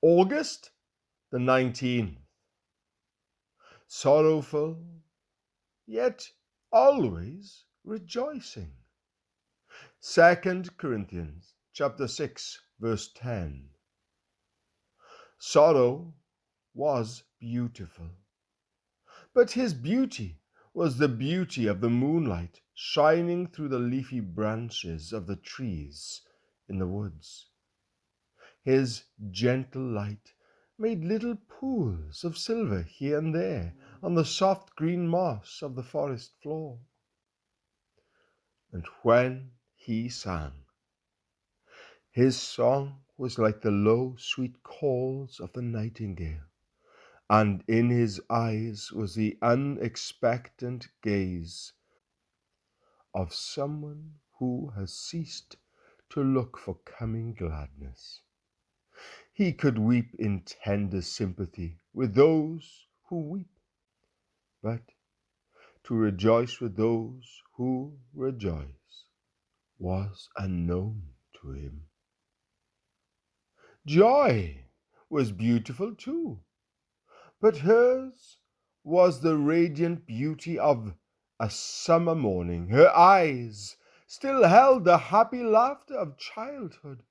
August the 19th. Sorrowful, yet always rejoicing. 2 Corinthians chapter 6, verse 10. Sorrow was beautiful, but his beauty was the beauty of the moonlight shining through the leafy branches of the trees in the woods. His gentle light made little pools of silver here and there on the soft green moss of the forest floor. And when he sang, his song was like the low, sweet calls of the nightingale, and in his eyes was the unexpectant gaze of someone who has ceased to look for coming gladness. He could weep in tender sympathy with those who weep, but to rejoice with those who rejoice was unknown to him. Joy was beautiful too, but hers was the radiant beauty of a summer morning. Her eyes still held the happy laughter of childhood,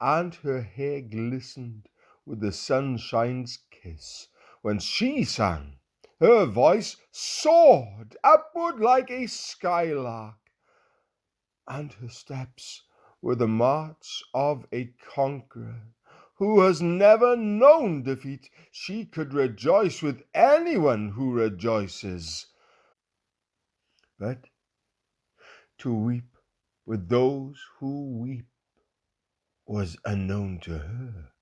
and her hair glistened with the sunshine's kiss. When she sang, her voice soared upward like a skylark, and her steps were the march of a conqueror who has never known defeat. She could rejoice with anyone who rejoices, but to weep with those who weep was unknown to her.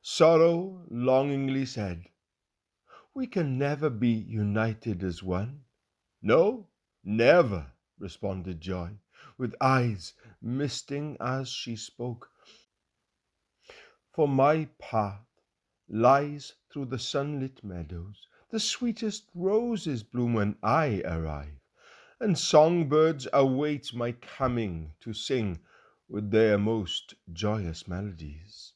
Sorrow longingly said, "We can never be united as one." "No, never," responded Joy, with eyes misting as she spoke. "For my path lies through the sunlit meadows. The sweetest roses bloom when I arrive, and songbirds await my coming to sing with their most joyous melodies.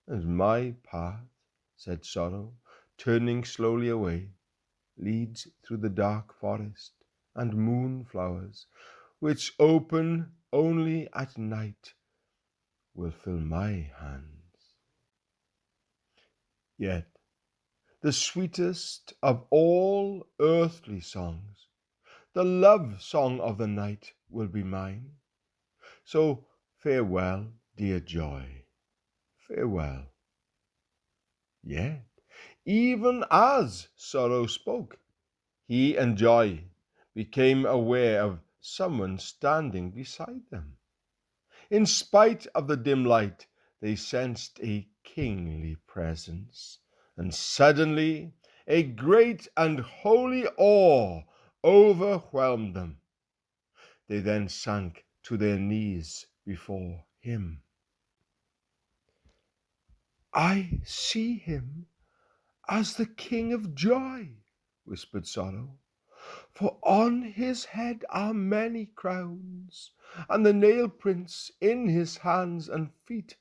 And my path," said Sorrow, turning slowly away, "leads through the dark forest and moonflowers, which open only at night, will fill my hands. Yet the sweetest of all earthly songs, the love song of the night, will be mine. So farewell, dear Joy, farewell." Yet, even as Sorrow spoke, he and Joy became aware of someone standing beside them. In spite of the dim light, they sensed a kingly presence, and suddenly a great and holy awe overwhelmed them. They then sank to their knees before him. "I see him as the King of Joy," whispered Sorrow, "for on his head are many crowns, and the nail prints in his hands and feet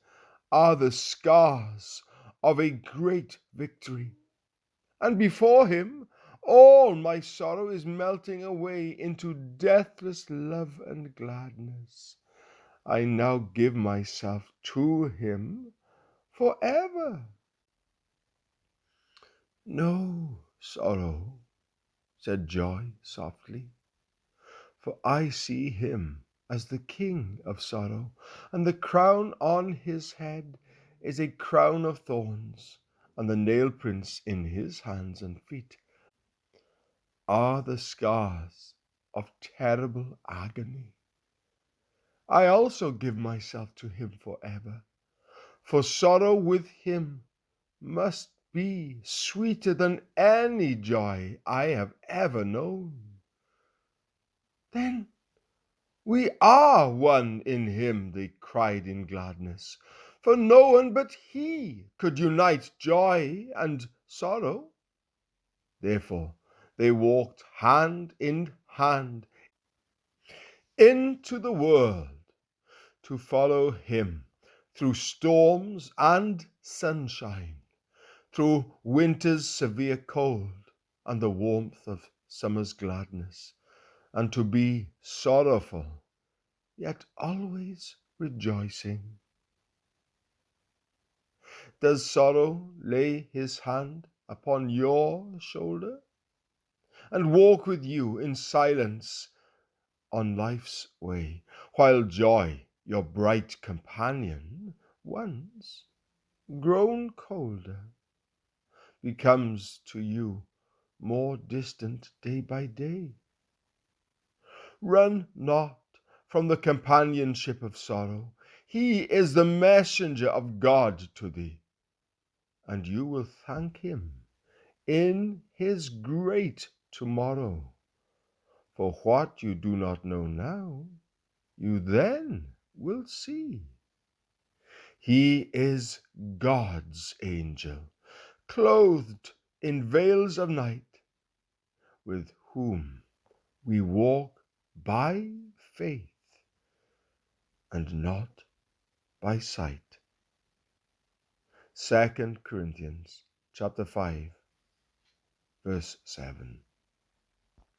are the scars of a great victory. And before him all my sorrow is melting away into deathless love and gladness. I now give myself to him forever." "No, Sorrow," said Joy softly, "for I see him as the King of Sorrow, and the crown on his head is a crown of thorns, and the nail prints in his hands and feet are the scars of terrible agony. I also give myself to him forever, for sorrow with him must be sweeter than any joy I have ever known." "Then we are one in him," they cried in gladness, for no one but he could unite joy and sorrow. Therefore they walked hand in hand into the world to follow him through storms and sunshine, through winter's severe cold and the warmth of summer's gladness, and to be sorrowful, yet always rejoicing. Does sorrow lay his hand upon your shoulder and walk with you in silence on life's way, while joy, your bright companion, once grown colder, becomes to you more distant day by day? Run not from the companionship of sorrow. He is the messenger of God to thee, and you will thank him in his great tomorrow. For what you do not know now, you then will see. He is God's angel, clothed in veils of night, with whom we walk by faith and not by sight. 2 Corinthians chapter 5, verse 7.